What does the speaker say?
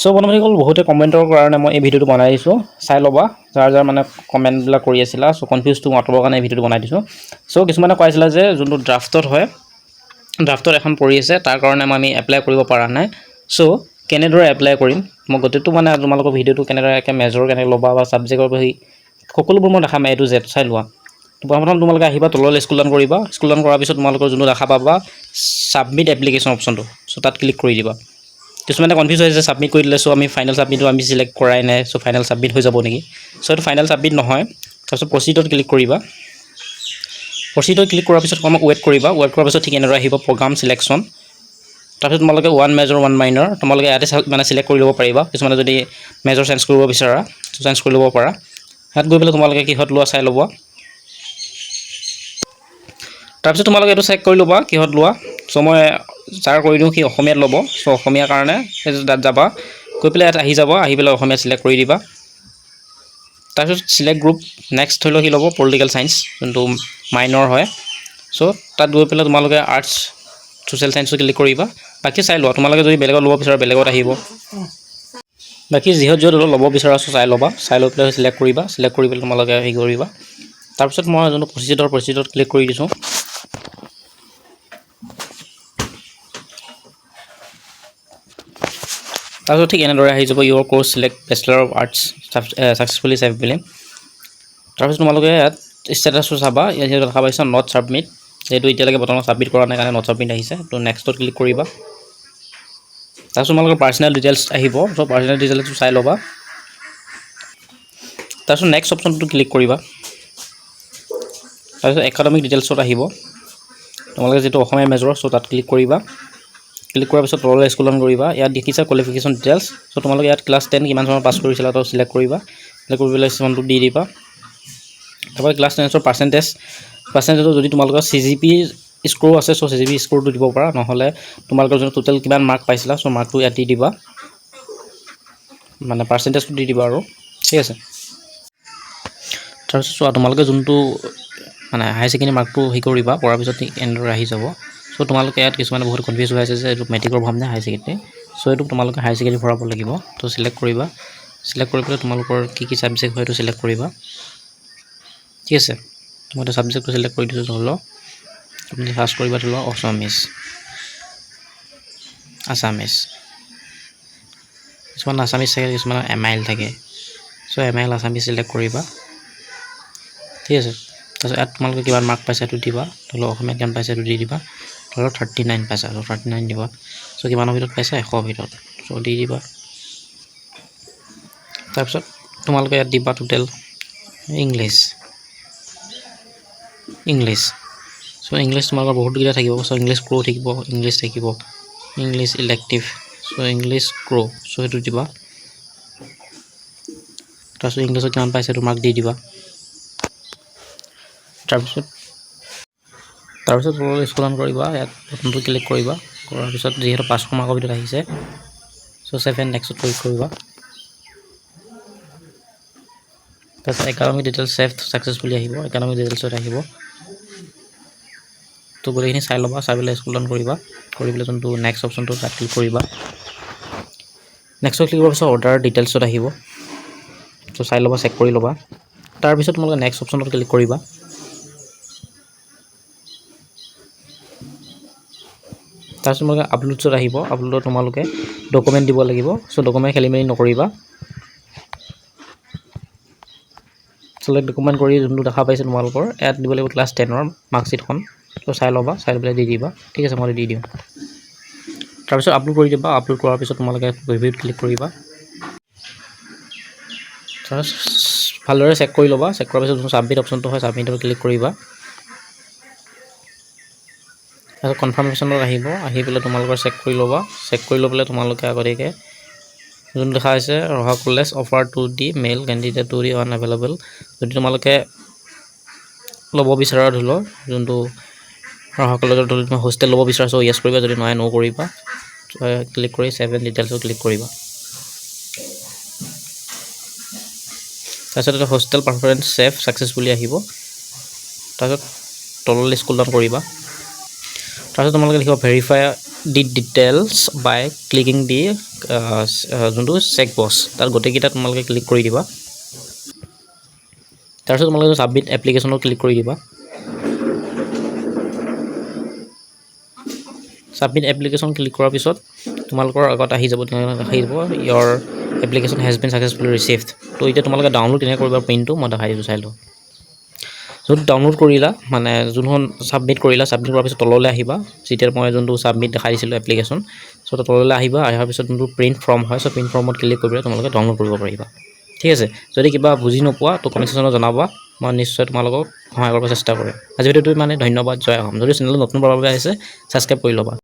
so বন্ধুসকল বহুতে কমেণ্টৰ কাৰণে মই এই ভিডিঅ'টো বনাই দিছোঁ চাই ল'বা যাৰ মানে কমেণ্টবিলাক কৰি আছিলা সো কনফিউজটো আঁতৰাবৰ কাৰণে এই ভিডিঅ'টো বনাই দিছোঁ সো কিছুমানে কৈছিল যে যোনটো ড্ৰাফটত হয় ড্ৰাফটত এখন পৰি আছে তাৰ কাৰণে আমি এপ্লাই কৰিব পৰা নাই সো কেনেদৰে এপ্লাই কৰিম মই গতিটো মানে তোমালোকৰ ভিডিঅ'টো কেনেদৰে মেজৰ কেনেকৈ ল'বা বা ছাবজেক্টৰ বহি সকলোবোৰ মই দেখাম A to Z চাই লোৱা প্ৰথম তোমালোকে আহিবা তললৈ স্ক্ৰল ডাউন কৰিবা স্ক্ৰল ডাউন কৰাৰ পিছত তোমালোকৰ যোনটো দেখা পাবা সাবমিট এপ্লিকেশ্যন অপশ্যনটো সো তাত ক্লিক কৰি দিবা কিছুমানে কনফিউজ হৈছে সাবমিট কৰি দিলে সো আমি ফাইনেল সাবমিটটো আমি সিলেক্ট কৰাই নাই সো ফাইনেল সাবমিট হৈ যাব নেকি সো এটা ফাইনেল সাবমিট নহয় তাৰপিছত প্ৰচিডত ক্লিক কৰিবা প্ৰচিডত ক্লিক কৰাৰ পিছত অকণমান ৱেইট কৰিবা ৱেইট কৰাৰ পিছত ঠিক এনেদৰে আহিব প্ৰগ্ৰাম সিলেকশ্যন তাৰপিছত তোমালোকে ওৱান মেজৰ ওৱান মাইনৰ তোমালোকে ইয়াতে মানে সিলেক্ট কৰি ল'ব পাৰিবা কিছুমানে যদি মেজৰ চেঞ্জ কৰিব বিচাৰা চেঞ্জ কৰি ল'ব পাৰা ইয়াত গৈ পেলাই তোমালোকে কিহত লোৱা চাই ল'বা তাৰপিছত তোমালোকে এইটো চেক কৰি ল'বা কিহত লোৱা সো মই যাৰ কৰি দিওঁ সি অসমীয়াত ল'ব সো অসমীয়াৰ কাৰণে তাত যাবা গৈ পেলাই ইয়াত আহি যাব আহি পেলাই অসমীয়া সিলেক্ট কৰি দিবা তাৰপিছত সিলেক্ট গ্ৰুপ নেক্সট ধৰি লওক সি ল'ব পলিটিকেল সায়েন্স যোনটো মাইনৰ হয় সো তাত গৈ পেলাই তোমালোকে আৰ্টছ সোশ্যাল সায়েন্সত ক্লিক কৰিবা বাকি চাই লোৱা তোমালোকে যদি বেলেগত ল'ব বিচাৰা বেলেগত আহিব বাকি যিহত ল'ব বিচাৰা চাই ল'বা চাই লৈ পেলাই সিলেক্ট কৰিবা সিলেক্ট কৰি পেলাই তোমালোকে হেৰি কৰিবা তাৰপিছত মই যোনটো প্ৰচিডত ক্লিক কৰি দিছোঁ তাৰপিছত ঠিক এনেদৰে আহি যাব your course select bachelor of arts successfully save বুলি তাৰপিছত তোমালোকে ইয়াত ষ্টেটাছটো চাবা ইয়াত দেখা পাইছা নট ছাবমিট যেহেতু এতিয়ালৈকে বৰ্তমান ছাবমিট কৰা নাই কাৰণে নট ছাবমিট আহিছে তো নেক্সটত ক্লিক কৰিবা তাৰপিছত তোমালোকৰ পাৰ্চনেল ডিটেইলছ আহিব চ' পাৰ্চনেল ডিটেইলছটো চাই ল'বা তাৰপিছত নেক্সট অপশ্যনটো ক্লিক কৰিবা তাৰপিছত একাডেমিক ডিটেইলছত আহিব তোমালোকে যেটো অসমীয়া মেজৰ চ' তাত ক্লিক কৰিবা ক্লিক কৰাৰ পিছত তললৈ স্ক্ৰল ডাউন কৰিবা ইয়াত দেখিছা কোৱালিফিকেশ্যন ডিটেইলছ চ' তোমালোকে ইয়াত ক্লাছ 10 কিমান চনত পাছ কৰিছিলা তো সিলেক্ট কৰিবা সিলেক্ট কৰি পেলাই সিমানটো দি দিবা তাৰপৰা ক্লাছ 10ৰ পাৰ্চেণ্টেজটো যদি তোমালোকৰ CGP স্ক'ৰ আছে চ' CGP স্ক'ৰটো দিব পাৰা নহ'লে তোমালোকৰ যোনটো টোটেল কিমান মাৰ্ক পাইছিলা চ' মাৰ্কটো ইয়াত দি দিবা মানে পাৰ্চেণ্টেজটো দি দিবা আৰু ঠিক আছে তাৰপিছত চোৱা তোমালোকে যোনটো মানে হাই সেকেন্ডাৰী মাৰ্কটো হি কৰিবা কৰাৰ পিছত এনেদৰে আহি যাব চ' তোমালোকে ইয়াত কিছুমানে বহুত কনফিউজ হৈ আছে যে এইটো মেট্ৰিকৰ ভৰাম নে হাই সেকেন্ডাৰী চ' এইটো তোমালোকে হাই সেকেন্ডাৰী ভৰাব লাগিব তো সিলেক্ট কৰিবা সিলেক্ট কৰি পেলাই তোমালোকৰ কি সাবজেক্ট হয় এইটো সিলেক্ট কৰিবা ঠিক আছে মই এটা সাবজেক্টটো সিলেক্ট কৰি দিছোঁ ধৰি লওক তুমি সাৰ্চ কৰিবা ধৰি লওক আছামিজ কিছুমান আছামিজ থাকে কিছুমান MIL থাকে চ' MIL আছামিজ সিলেক্ট কৰিবা ঠিক আছে তাৰপিছত ইয়াত তোমালোকে কিমান মাৰ্ক পাইছা এইটো দিবা ধৰি লওক অসমীয়াত কিমান পাইছা এইটো দি দিবা ধৰি লওক 39 পাইছা চ' 39 দিবা চ' কিমানৰ ভিতৰত পাইছা 100 ভিতৰত চ' দি দিবা তাৰপিছত তোমালোকে ইয়াত দিবা টোটেল ইংলিছ চ' ইংলিছ তোমালোকৰ বহুতকেইটা থাকিব চ' ইংলিছ ক্ৰ' থাকিব ইংলিছ ইলেক্টিভ চ' ইংলিছ ক্ৰ' চ' সেইটো দিবা তাৰপিছত ইংলিছত কিমান পাইছে এইটো মাৰ্ক দি দিবা তাৰপিছত তললৈ স্ক্ৰল ডাউন কৰিবা ইয়াত বটনটো ক্লিক কৰিবা কৰাৰ পিছত যিহেতু 500 মাৰ্কৰ ভিতৰত আহিছে চ' 7 নেক্সট ক্লিক কৰিবা তাৰপিছত একাডেমিক ডিটেইলছ ছেভ ছাকচেছফুলি আহিব একাডেমিক ডিটেইলছত আহিব তো গোটেইখিনি চাই ল'বা চাই পেলাই স্ক্ৰল ডাউন কৰিবা কৰি পেলাই যোনটো নেক্সট অপশ্যনটো তাত ক্লিক কৰিবা নেক্সটত ক্লিক কৰাৰ পিছত অৰ্ডাৰ ডিটেইলছত আহিব তো চাই ল'বা চেক কৰি ল'বা তাৰপিছত তোমালোকে নেক্সট অপশ্যনত ক্লিক কৰিবা তাৰপিছত তোমালোকে আপলোডছত আহিব আপলোডত তোমালোকে ডকুমেণ্ট দিব লাগিব চ' ডকুমেণ্ট খেলিমেলি নকৰিবা select ডকুমেণ্ট কৰি যোনটো দেখা পাইছে তোমালোকৰ ইয়াত দিব লাগিব ক্লাছ 10ৰ মাৰ্কশ্বিটখন তো চাই ল'বা চাই পেলাই দি দিবা ঠিক আছে মই দি দিওঁ তাৰপিছত আপলোড কৰি দিবা আপলোড কৰাৰ পিছত তোমালোকে ৰিভিউত ক্লিক কৰিবা তাৰপিছত ভালদৰে চেক কৰি ল'বা চেক কৰাৰ পিছত যোনটো ছাবমিট অপশ্যনটো হয় ছাবমিটত ক্লিক কৰিবা তাৰপিছত কনফাৰ্মেশ্যনত আহিব আহি পেলাই তোমালোকৰ চেক কৰি ল'বা চেক কৰি লৈ পেলাই তোমালোকে আগতীয়াকৈ যোনটো দেখা হৈছে ৰহা college offer to the male candidate to the unavailable যদি তোমালোকে ল'ব বিচাৰা ধৰি লওক যোনটো ৰহা কলেজৰ ধৰি তুমি হোষ্টেল ল'ব বিচাৰিছা য়েছ কৰিবা যদি নহয় নো কৰিবা ক্লিক কৰি 7 ডিটেইলছত ক্লিক কৰিবা তাৰপিছত হোষ্টেল পাৰফৰমেন্স ছেভ ছাকচেছফুলি আহিব তাৰপিছত তললৈ স্ক্ৰল ডাউন কৰিবা তাৰপিছত তোমালোকে লিখিব ভেৰিফাই দি ডিটেইলছ বাই ক্লিকিং দি যোনটো চেক বক্স তাত গোটেইকেইটা তোমালোকে ক্লিক কৰি দিবা তাৰপিছত তোমালোকে ছাবমিট এপ্লিকেশ্যনত ক্লিক কৰি দিবা ছাবমিট এপ্লিকেশ্যন ক্লিক কৰাৰ পিছত তোমালোকৰ আগত আহি যাব your application has been successfully received তো এতিয়া তোমালোকে ডাউনলোড কেনেকৈ কৰিবা প্ৰিণ্টটো মই দেখাই দিছোঁ চাই লওঁ যোনটো ডাউনলোড কৰিলা মানে যোনখন ছাবমিট কৰিলা ছাবমিট কৰাৰ পিছত তললৈ আহিবা যেতিয়া মই যোনটো ছাবমিট দেখাই দিছিলোঁ এপ্লিকেশ্যন চ' তললৈ আহিবা অহাৰ পিছত যোনটো প্ৰিণ্ট ফৰ্ম হয় চ' প্ৰিণ্ট ফৰ্মত ক্লিক কৰি পেলাই তোমালোকে ডাউনলোড কৰিব পাৰিবা ঠিক আছে যদি কিবা বুজি নোপোৱা তো কমেণ্ট ছেকশ্যনত জনাবা মই নিশ্চয় তোমালোকক সহায় কৰিব চেষ্টা কৰিম আজি ভিডিঅ'টো মানে ধন্যবাদ জয় অসম যদি চেনেলত নতুন পাবৰ বাবে আহিছে ছাবস্ক্ৰাইব কৰি ল'বা